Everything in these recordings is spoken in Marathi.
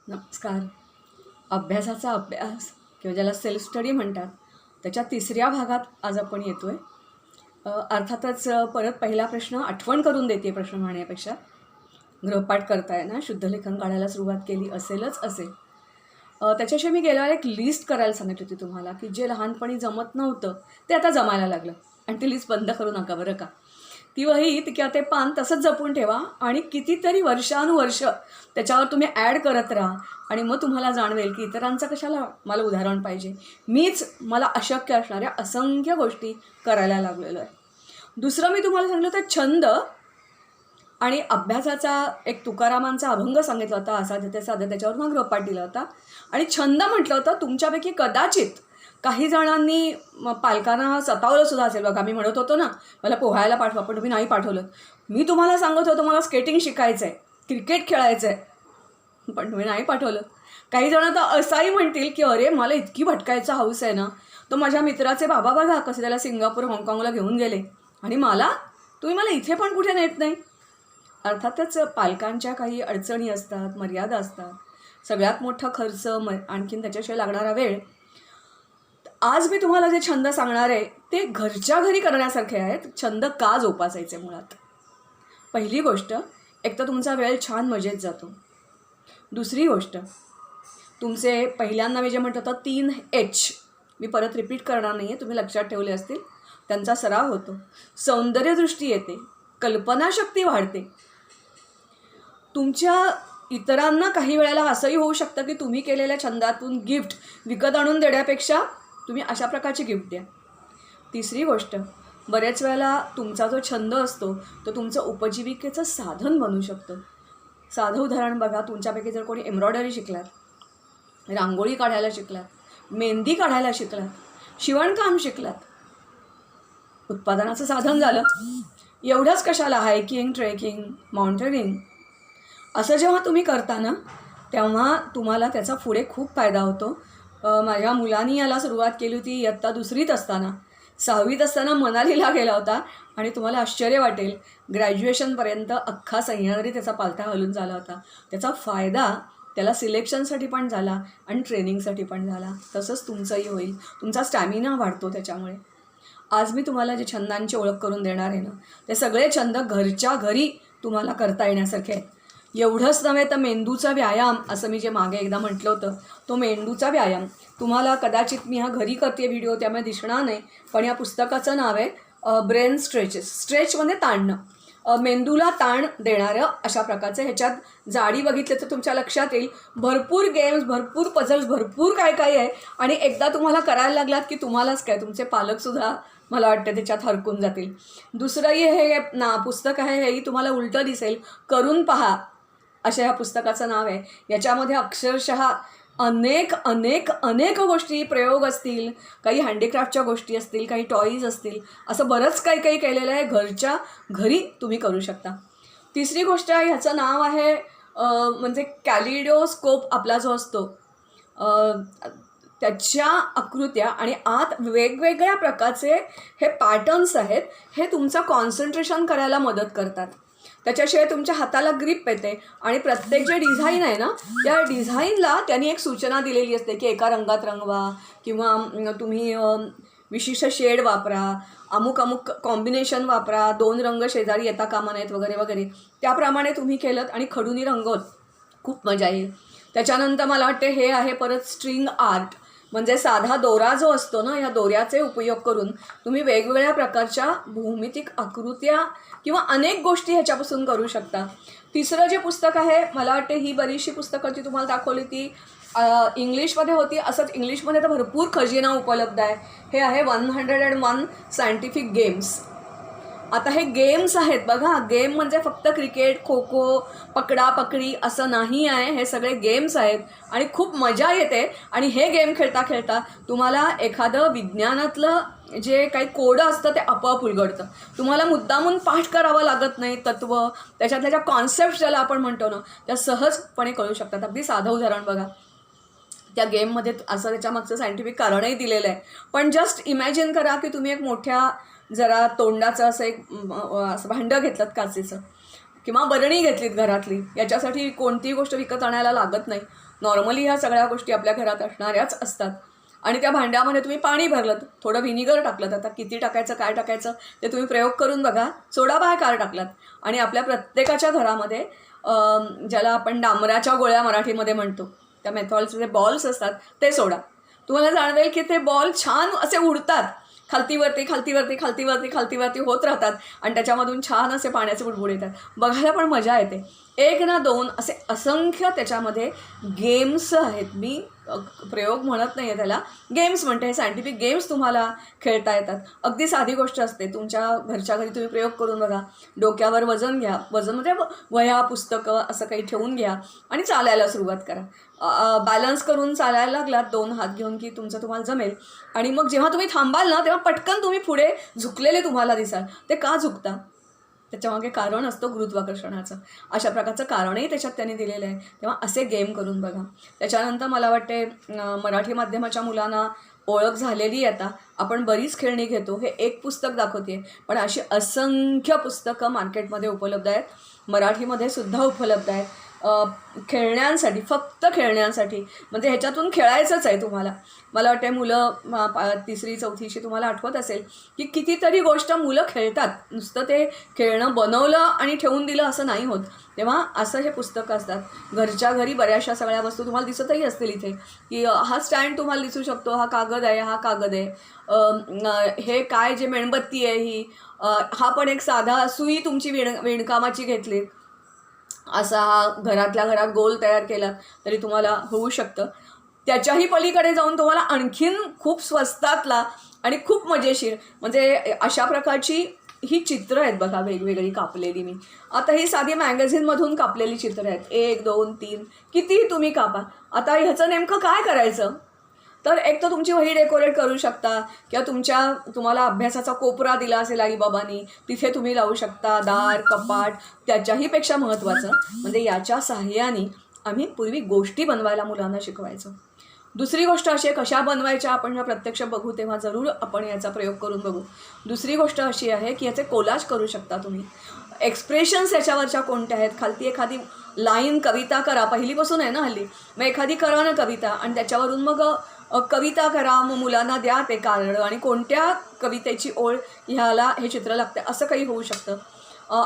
नमस्कार. अभ्यासाचा अभ्यास किंवा ज्याला सेल्फ स्टडी म्हणतात त्याच्या तिसऱ्या भागात आज आपण येतो आहे. अर्थातच परत पहिला प्रश्न आठवण करून देते प्रश्न म्हणण्यापेक्षा. गृहपाठ करताय ना, शुद्धलेखन काढायला सुरुवात केली असेलच असेल. त्याच्याशिवाय मी गेल्यावर एक लिस्ट करायला सांगितली होती तुम्हाला की जे लहानपणी जमत नव्हतं ते आता जमायला लागलं. आणि ती लिस्ट बंद करू नका बरं का. ती वही किंवा ते पान तसंच जपून ठेवा आणि कितीतरी वर्षानुवर्ष त्याच्यावर तुम्ही ॲड करत राहा. आणि मग तुम्हाला जाणवेल की इतरांचं कशाला मला उदाहरण पाहिजे, मीच मला अशक्य असणाऱ्या असंख्य गोष्टी करायला लागलेलो आहे. दुसरं मी तुम्हाला सांगितलं होतं छंद आणि अभ्यासाचा एक तुकारामांचा अभंग सांगितला होता, असाध्य ते साध्य, त्याच्यावर मग गृहपाठ दिला होता. आणि छंद म्हटलं होतं तुमच्यापैकी कदाचित काही जणांनी पालकांना सतावलं सुद्धा असेल. बघा, मी म्हणत होतो ना मला पोहायला पाठवा, पण तुम्ही नाही पाठवलं. मी तुम्हाला सांगत होतो मला स्केटिंग शिकायचं आहे, क्रिकेट खेळायचं आहे, पण तुम्ही नाही पाठवलं. काही जण तर असाही म्हणतील की अरे मला इतकी भटकायचा हौस आहे ना, तो माझ्या मित्राचे बाबा बघा कसे त्याला सिंगापूर हाँगकाँगला घेऊन गेले आणि तुम्ही मला इथे पण कुठे नेत नाही. अर्थातच पालकांच्या काही अडचणी असतात, मर्यादा असतात. सगळ्यात मोठा खर्च आणखीन त्याच्याशिवाय लागणारा वेळ. आज मी तुम्हाला जे छंद सांगणार आहे ते घरच्या घरी करण्यासारखे आहेत. छंद का जोपासायचे मुळात. पहिली गोष्ट, एक तर तुमचा वेळ छान मजेत जातो. दुसरी गोष्ट, तुमचे पहिल्यांदा मी जे म्हणत होतं 3H मी परत रिपीट करणार नाही आहे, तुम्ही लक्षात ठेवले असतील. त्यांचा सराव होतो. सौंदर्यदृष्टी येते, कल्पनाशक्ती वाढते. तुमच्या इतरांना काही वेळेला असंही होऊ शकतं की तुम्ही केलेल्या छंदातून गिफ्ट विकत आणून देण्यापेक्षा तुम्ही अशा प्रकारची गिफ्ट द्या. तिसरी गोष्ट, बऱ्याच वेळेला तुमचा जो छंद असतो तो तुमचं उपजीविकेचं साधन बनू शकतं. साधं उदाहरण बघा, तुमच्यापैकी जर कोणी एम्ब्रॉयडरी शिकलात, रांगोळी काढायला शिकलात, मेहंदी काढायला शिकलात, शिवणकाम शिकलात, उत्पादनाचं साधन झालं. एवढंच कशाला, हायकिंग, ट्रेकिंग, माउंटेनिंग असं जेव्हा तुम्ही करता ना तेव्हा तुम्हाला त्याचा पुढे खूप फायदा होतो. माझ्या मुलांनी याला सुरुवात केली होती इयत्ता 2रीत असताना. 6वीत असताना मनालीला गेला होता आणि तुम्हाला आश्चर्य वाटेल, ग्रॅज्युएशनपर्यंत अख्खा सह्याद्री त्याचा पालथा घालून झाला होता. त्याचा फायदा त्याला सिलेक्शनसाठी पण झाला आणि ट्रेनिंगसाठी पण झाला. तसंच तुमचंही होईल. तुमचा स्टॅमिना वाढतो त्याच्यामुळे. आज मी तुम्हाला जे छंदांची ओळख करून देणार आहे ना, ते सगळे छंद घरच्या घरी तुम्हाला करता येण्यासारखे आहेत. एवढंच नव्हे तर मेंदूचा व्यायाम, असं मी जे मागे एकदा म्हटलं होतं, तो मेंदूचा व्यायाम तुम्हाला कदाचित मी हा घरी करते व्हिडिओ त्यामुळे दिसणार नाही, पण या पुस्तकाचं नाव आहे ब्रेन स्ट्रेचेस. स्ट्रेचमध्ये ताणणं, मेंदूला ताण देणारं अशा प्रकारचं. ह्याच्यात जाडी बघितलं तर तुमच्या लक्षात येईल. भरपूर गेम्स, भरपूर पझल्स, भरपूर काय काय आहे. आणि एकदा तुम्हाला करायला लागलात की तुम्हालाच काय, तुमचे पालकसुद्धा मला वाटतं त्याच्यात हरकून जातील. दुसरंही हे पुस्तक आहे, हेही तुम्हाला उलटं दिसेल. करून पहा अशा ह्या पुस्तकाचं नाव आहे. याच्यामध्ये अक्षरशः अनेक अनेक अनेक गोष्टी, प्रयोग असतील, काही हँडीक्राफ्टच्या गोष्टी असतील, काही टॉईज असतील, असं बरंच काही काही केलेलं आहे. घरच्या घरी तुम्ही करू शकता. तिसरी गोष्ट आहे, ह्याचं नाव आहे म्हणजे कॅलिडोस्कोप. आपला जो असतो त्याच्या आकृत्या आणि आत वेगवेगळ्या प्रकारचे हे पॅटर्न्स आहेत. हे तुमचं कॉन्सन्ट्रेशन करायला मदत करतात. त्याच्याशिवाय तुमच्या हाताला ग्रिप येते. आणि प्रत्येक जे डिझाईन आहे ना, त्या डिझाईनला त्यांनी एक सूचना दिलेली असते की एका रंगात रंगवा किंवा तुम्ही विशिष्ट शेड वापरा, अमुक अमुक कॉम्बिनेशन वापरा, 2 रंग शेजारी येता कामा नाहीत वगैरे वगैरे. त्याप्रमाणे तुम्ही केलं आणि खडूनी रंगवत खूप मजा येईल. त्याच्यानंतर मला वाटते हे आहे परत स्ट्रिंग आर्ट. म्हणजे साधा दोरा जो असतो ना, या दोऱ्याचे उपयोग करून तुम्ही वेगवेगळ्या प्रकारच्या भौमितिक आकृत्या किंवा अनेक गोष्टी ह्याच्यापासून करू शकता. तिसरं जे पुस्तक आहे, मला वाटते ही बरीचशी पुस्तकं जी तुम्हाला दाखवली ती इंग्लिशमध्ये होती. असंच इंग्लिशमध्ये तर भरपूर खजिना उपलब्ध आहे. हे आहे 101 सायंटिफिक गेम्स. आता हे गेम्स आहेत बघा. गेम म्हणजे फक्त क्रिकेट, खो खो, पकडापकडी असं नाही आहे. हे सगळे गेम्स आहेत आणि खूप मजा येते. आणि हे गेम खेळता खेळता तुम्हाला एखादं विज्ञानातलं जे काही कोड असतं ते आपोआप उलगडतं. तुम्हाला मुद्दामून पाठ करावं लागत नाही. तत्त्व, त्याच्यातल्या ज्या कॉन्सेप्ट ज्याला आपण म्हणतो ना, त्या सहजपणे कळू शकतात. अगदी साधं उदाहरण बघा, त्या गेममध्ये असं त्याच्यामागचं सायंटिफिक कारणही दिलेलं आहे. पण जस्ट इमॅजिन करा की तुम्ही एक मोठ्या जरा तोंडाचं असं एक असं भांडं घेतलं काचेचं किंवा बरणी घेतलीत घरातली. याच्यासाठी कोणतीही गोष्ट विकत आणायला लागत नाही. नॉर्मली ह्या सगळ्या गोष्टी आपल्या घरात असणाऱ्याच असतात. आणि त्या भांड्यामध्ये तुम्ही पाणी भरलं, थोडं व्हिनिगर टाकलं, आता किती टाकायचं काय टाकायचं ते तुम्ही प्रयोग करून बघा. सोडा बायकार टाकलात आणि आपल्या प्रत्येकाच्या घरामध्ये ज्याला आपण डांबराच्या गोळ्या मराठीमध्ये म्हणतो, त्या मेथॉलचे जे बॉल्स असतात ते सोडा. तुम्हाला जाणवेल की ते बॉल छान असे उडतात, खालतीवरती खालतीवरती खालतीवरती खालतीवरती होत राहतात आणि त्याच्यामधून छान असे पाण्याचे बुडबुड येतात. बघायला पण मजा येते. 1 ना 2 असे असंख्य त्याच्यामध्ये गेम्स आहेत. मी प्रयोग म्हणत नाही आहे त्याला, गेम्स म्हणते. हे सायंटिफिक गेम्स तुम्हाला खेळता येतात. अगदी साधी गोष्ट असते. तुमच्या घरच्या घरी तुम्ही प्रयोग करून बघा. डोक्यावर वजन घ्या, वजन म्हणजे वह्या पुस्तकं असं काही ठेवून घ्या आणि चालायला सुरुवात करा. बॅलन्स करून चालायला लागलात 2 हात घेऊन की तुमचं तुम्हाला जमेल. आणि मग जेव्हा तुम्ही थांबाल ना तेव्हा पटकन तुम्ही पुढे झुकलेले तुम्हाला दिसाल. ते का झुकता? त्याच्यामागे कारण असतं गुरुत्वाकर्षणाचं. अशा प्रकारचं कारणही त्याच्यात त्यांनी दिलेलं आहे. तेव्हा असे गेम करून बघा. त्याच्यानंतर मला वाटते मराठी माध्यमाच्या मुलांना ओळख झालेली आता. आपण बरीच खेळणी घेतो. हे एक पुस्तक दाखवते, पण अशी असंख्य पुस्तकं मार्केटमध्ये उपलब्ध आहेत. मराठीमध्ये सुद्धा उपलब्ध आहेत. खेळण्यांसाठी, फक्त खेळण्यांसाठी. म्हणजे ह्याच्यातून खेळायचंच आहे तुम्हाला. मला वाटते मुलं 3री 4थीची तुम्हाला आठवत असेल की कितीतरी गोष्ट मुलं खेळतात. नुसतं ते खेळणं बनवलं आणि ठेवून दिलं असं नाही होत. तेव्हा असं हे पुस्तकं असतात. घरच्या घरी बऱ्याचशा सगळ्या वस्तू तुम्हाला दिसतही असतील इथे, की हा स्टँड तुम्हाला दिसू शकतो, हा कागद आहे, हा कागद आहे, हे काय जे मेणबत्ती आहे ही, हा पण एक साधा सुई तुमची विणकामाची घेतली, असा हा घरातल्या घरात गोल तयार केला तरी तुम्हाला होऊ शकतं. त्याच्याही पलीकडे जाऊन तुम्हाला आणखीन खूप स्वस्तातला आणि खूप मजेशीर म्हणजे अशा प्रकारची ही चित्रं आहेत बघा, वेगवेगळी कापलेली. मी आता ही साधी मॅगझिनमधून कापलेली चित्रं आहेत. 1 2 3 कितीही तुम्ही कापा. आता ह्याचं नेमकं काय करायचं? तर एक तर तुमची वही डेकोरेट करू शकता किंवा तुम्हाला अभ्यासाचा कोपरा दिला असेल आईबाबांनी, तिथे तुम्ही लावू शकता. दार, कपाट. त्याच्याही पेक्षा महत्त्वाचं म्हणजे याच्या साहाय्याने आम्ही पूर्वी गोष्टी बनवायला मुलांना शिकवायचो. दुसरी गोष्ट अशी आहे, कशा बनवायच्या आपण जेव्हा प्रत्यक्ष बघू तेव्हा जरूर आपण याचा प्रयोग करून बघू. दुसरी गोष्ट अशी आहे की याचे कोलाज करू शकता तुम्ही. एक्सप्रेशन्स याच्यावरच्या कोणत्या आहेत, खालती एखादी लाईन कविता करा. पहिलीपासून आहे ना हल्ली, मग एखादी करा ना कविता आणि त्याच्यावरून मग कविता करा. मग मुलांना द्या ते कारण आणि कोणत्या कवितेची ओळ ह्याला हे चित्र लागते असं काही होऊ शकतं.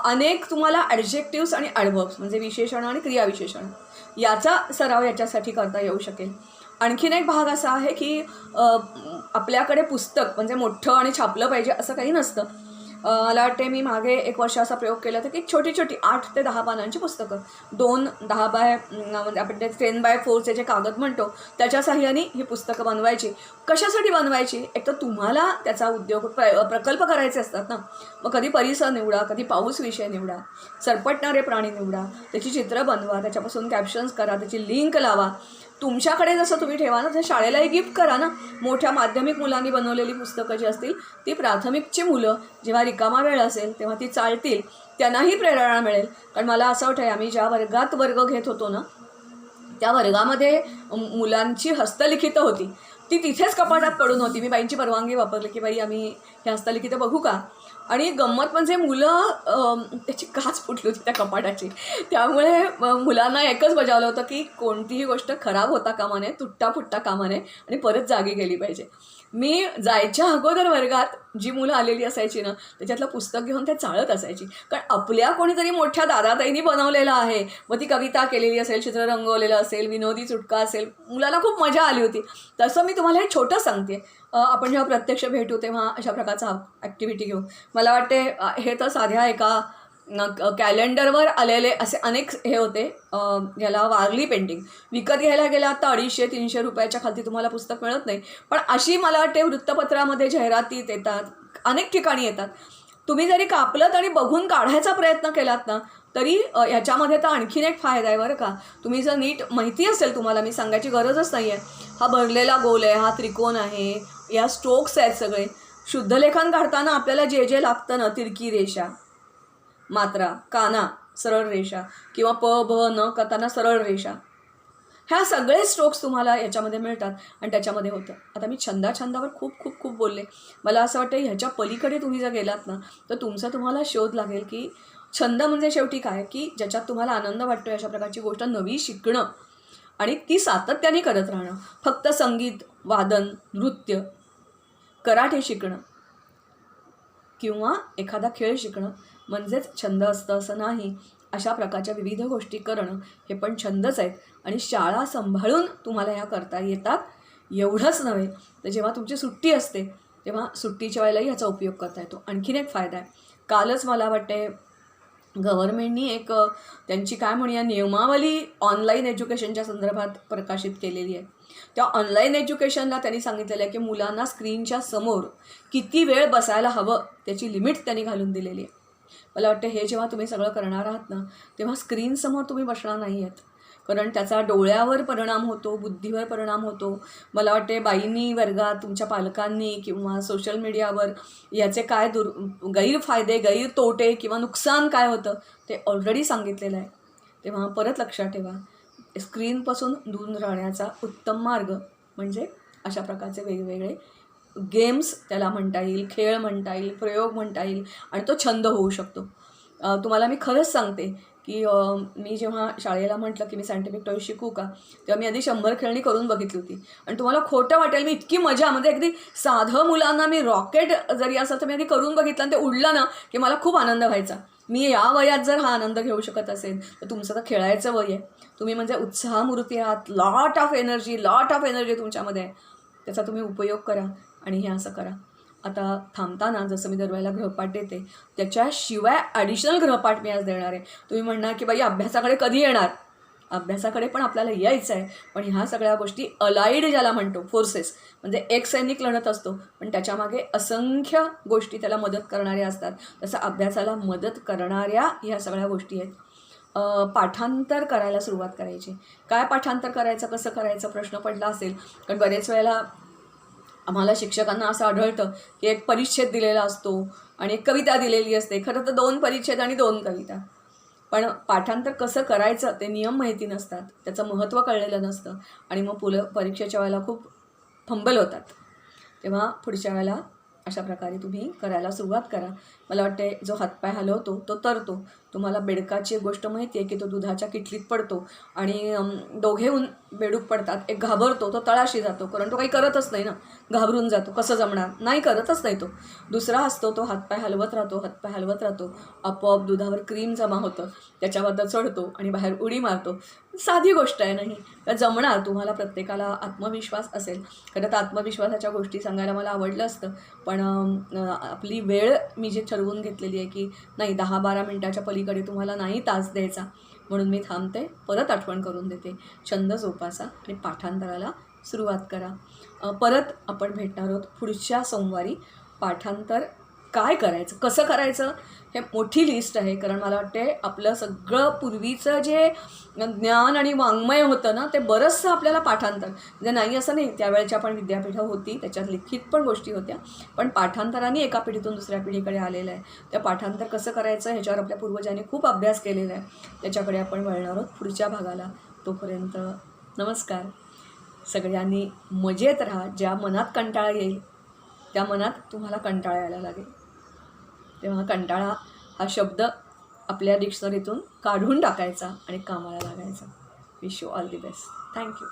अनेक तुम्हाला ॲडजेक्टिव्स आणि ॲडव्हर्ब्स म्हणजे विशेषण आणि क्रियाविशेषण याचा सराव याच्यासाठी करता येऊ शकेल. आणखीन एक भाग असा आहे की आपल्याकडे पुस्तक म्हणजे मोठं आणि छापलं पाहिजे असं काही नसतं. मला वाटते मी मागे 1 वर्ष असा प्रयोग केला होता की छोटी छोटी 8 ते 10 पानांची पुस्तकं, 2 10 बाय म्हणजे आपण ते 10x4 जे कागद म्हणतो त्याच्या साहाय्याने ही पुस्तकं बनवायची. कशासाठी बनवायची? एक तर तुम्हाला त्याचा उद्योग प्रकल्प करायचे असतात ना. मग कधी परिसर निवडा, कधी पाऊस विषय निवडा, सरपटणारे प्राणी निवडा, त्याची चित्र बनवा, त्याच्यापासून कॅप्शन्स करा, त्याची लिंक लावा. तुमच्याकडे जसं तुम्ही ठेवा ना, तर शाळेलाही गिफ्ट करा ना. मोठ्या माध्यमिक मुलांनी बनवलेली पुस्तकं जी असतील ती प्राथमिकची मुलं जेव्हा रिकामा वेळ असेल तेव्हा ती चालतील, त्यांनाही प्रेरणा मिळेल. कारण मला असं वाटतं आम्ही ज्या वर्गात वर्ग घेत होतो ना त्या वर्गामध्ये मुलांची हस्तलिखितं होती, ती तिथेच कपाटात पडून होती. मी बाईंची परवानगी वापरली की बाई आम्ही हे हस्तलिखितं बघू का. आणि गंमत म्हणजे मुलं त्याची काच फुटली होती त्या कपाटाची. त्यामुळे मुलांना एकच बजावलं होतं की कोणतीही गोष्ट खराब होता कामा नये, तुटता फुटता कामा नये आणि परत जागी गेली पाहिजे. मी जायच्या अगोदर वर्गात जी मुलं आलेली असायची ना त्याच्यातलं पुस्तक घेऊन ते चाळत असायची. कारण आपल्या कोणीतरी मोठ्या दादाताईंनी बनवलेलं आहे, मग ती कविता केलेली असेल, चित्र रंगवलेलं असेल, विनोदी चुटका असेल, मुलाला खूप मजा आली होती. तसं मी तुम्हाला हे छोटं सांगते. आपण जेव्हा प्रत्यक्ष भेटू तेव्हा अशा प्रकारचा ॲक्टिव्हिटी घेऊ. मला वाटते हे तर साध्या एका कॅलेंडरवर आलेले असे अनेक हे होते. ज्याला वारली पेंटिंग विकत घ्यायला गेला तर 250-300 रुपयाच्या खालती तुम्हाला पुस्तक मिळत नाही. पण अशी मला वाटते वृत्तपत्रामध्ये जाहिरातीत येतात, अनेक ठिकाणी येतात. तुम्ही जरी कापलं आणि बघून काढायचा प्रयत्न केलात ना तरी ह्याच्यामध्ये तर आणखीन एक फायदा आहे बरं का. तुम्ही जर नीट माहिती असेल तुम्हाला, मी सांगायची गरजच नाही आहे, हा भरलेला गोल आहे, हा त्रिकोण आहे, या स्ट्रोक्स आहेत सगळे. शुद्धलेखन काढताना आपल्याला जे जे लागतं ना, तिरकी रेषा, मात्रा, काना, सरळ रेषा किंवा प ब न करताना सरळ रेषा, ह्या सगळे स्ट्रोक्स तुम्हाला याच्यामध्ये मिळतात आणि त्याच्यामध्ये होतं. आता मी छंदावर खूप खूप खूप बोलले. मला असं वाटतं ह्याच्या पलीकडे तुम्ही जर गेलात ना तर तुम्हाला शोध लागेल की छंद म्हणजे शेवटी काय, की ज्याच्यात तुम्हाला आनंद वाटतो अशा प्रकारची गोष्ट नवी शिकणं. आणि ती सातत्याने करत राहणं. फक्त संगीत, वादन, नृत्य, कराटे शिकणं किंवा एखादा खेळ शिकणं म्हणजेच छंद असतं असं नाही. अशा प्रकारच्या विविध गोष्टी करणं हे पण छंदच आहेत आणि शाळा सांभाळून तुम्हाला ह्या करता येतात. एवढंच नव्हे तर जेव्हा तुमची सुट्टी असते तेव्हा सुट्टीच्या वेळेलाही ह्याचा उपयोग करता येतो. आणखीन एक फायदा आहे, कालच मला वाटते गव्हर्नमेंटनी एक त्यांची काय म्हणूया नियमावली ऑनलाईन एज्युकेशनच्या संदर्भात प्रकाशित केलेली आहे. त्या ऑनलाईन एज्युकेशनला त्यांनी सांगितलेलं आहे की मुलांना स्क्रीनच्या समोर किती वेळ बसायला हवं त्याची लिमिट त्यांनी घालून दिलेली आहे. मला वाटतं हे जेव्हा तुम्ही सगळं करणार आहात ना तेव्हा स्क्रीनसमोर तुम्ही बसणार नाही आहेत, कारण त्याचा डोळ्यावर परिणाम होतो, बुद्धीवर परिणाम होतो. मला वाटते बाईंनी वर्गात तुमच्या पालकांनी किंवा सोशल मीडियावर याचे काय गैरफायदे, गैरतोटे किंवा नुकसान काय होतं ते ऑलरेडी सांगितलेलं आहे. तेव्हा परत लक्षात ठेवा, स्क्रीनपासून दूर राहण्याचा उत्तम मार्ग म्हणजे अशा प्रकारचे वेगवेगळे गेम्स त्याला म्हणता येईल, खेळ म्हणता येईल, प्रयोग म्हणता येईल आणि तो छंद होऊ शकतो. तुम्हाला मी खरंच सांगते की मी जेव्हा शाळेला म्हटलं की मी सायंटिफिक टॉय शिकू का, तेव्हा मी आधी 100 खेळणी करून बघितली होती आणि तुम्हाला खोटं वाटेल, मी इतकी मजा म्हणजे अगदी साधं मुलांना मी रॉकेट जरी असं तर मी आधी करून बघितलं आणि ते उडलं ना की मला खूप आनंद व्हायचा. मी या वयात जर हा आनंद घेऊ शकत असेल तर तुमचं तर खेळायचं वय आहे. तुम्ही म्हणजे उत्साहमूर्ती आहात, लॉट ऑफ एनर्जी तुमच्यामध्ये आहे. त्याचा तुम्ही उपयोग करा आणि हे असं करा. आता थांबताना जसं मी दरवेळेला गृहपाठ देते त्याच्याशिवाय ॲडिशनल गृहपाठ मी आज देणार आहे. तुम्ही म्हणणार की बाई अभ्यासाकडे कधी येणार? अभ्यासाकडे पण आपल्याला यायचं आहे, पण ह्या सगळ्या गोष्टी अलाइड ज्याला म्हणतो फोर्सेस, म्हणजे एक सैनिक लढत असतो पण त्याच्यामागे असंख्य गोष्टी त्याला मदत करणाऱ्या असतात, तसं अभ्यासाला मदत करणाऱ्या ह्या सगळ्या गोष्टी आहेत. पाठांतर करायला सुरुवात करायची. काय पाठांतर करायचं, कसं करायचं प्रश्न पडला असेल, कारण बरेच वेळेला आम्हाला शिक्षकांना असं आढळतं की एक परिच्छेद दिलेला असतो आणि एक कविता दिलेली असते. खरं तर 2 परिच्छेद आणि 2 कविता, पण पाठांतर कसं करायचं ते नियम माहिती नसतात, त्याचं महत्त्व कळलेलं नसतं आणि मग परीक्षेच्या वेळेला खूप फंबल होतात. तेव्हा पुढच्या वेळेला अशा प्रकारे तुम्ही करायला सुरुवात करा. मला वाटते जो हातपाय हलवतो तो तरतो. तुम्हाला बेडकाची एक गोष्ट माहिती आहे की तो दुधाच्या किटलीत पडतो आणि दोघेहून बेडूक पडतात. एक घाबरतो, तो तळाशी जातो, कारण तो काही करतच नाही ना, घाबरून जातो, कसं जमणार, नाही करतच नाही तो. दुसरा असतो तो हातपाय हलवत राहतो, आपोआप दुधावर क्रीम जमा होतं, त्याच्यावर चढतो आणि बाहेर उडी मारतो. साधी गोष्ट आहे नाही तर जमणार. तुम्हाला प्रत्येकाला आत्मविश्वास असेल. खरं तर आत्मविश्वासाच्या गोष्टी सांगायला मला आवडलं असतं, पण आपली वेळ मी जी ठरवून घेतलेली आहे की नाही 10-12 मिनटाच्या पलीकडे तुम्हाला नाही तास द्यायचा, म्हणून मी थांबते. परत आठवण करून देते, छंद जोपासा आणि पाठांतराला सुरुवात करा. परत आपण भेटणार आहोत पुढच्या सोमवारी. पाठांतर काय करायचं, कसं करायचं हे मोठी लिस्ट आहे, कारण मला वाटते आपलं सगळं पूर्वीचं जे ज्ञान आणि वाङ्मय होतं ना ते बरंचसं आपल्याला पाठांतर म्हणजे नाही असं नाही, त्यावेळेच्या पण विद्यापीठं होती, त्याच्यात लिखित पण गोष्टी होत्या, पण पाठांतराने एका पिढीतून दुसऱ्या पिढीकडे आलेलं आहे. त्या पाठांतर कसं करायचं ह्याच्यावर आपल्या पूर्वजांनी खूप अभ्यास केलेला आहे, त्याच्याकडे आपण वळणार आहोत पुढच्या भागाला. तोपर्यंत नमस्कार. सगळ्यांनी मजेत राहा. ज्या मनात कंटाळा येईल त्या मनात तुम्हाला कंटाळा यायला लागेल, तेव्हा कंटाळा हा शब्द आपल्या डिक्शनरीतून काढून टाकायचा आणि कामाला लागायचा. Wish you all the best. Thank you.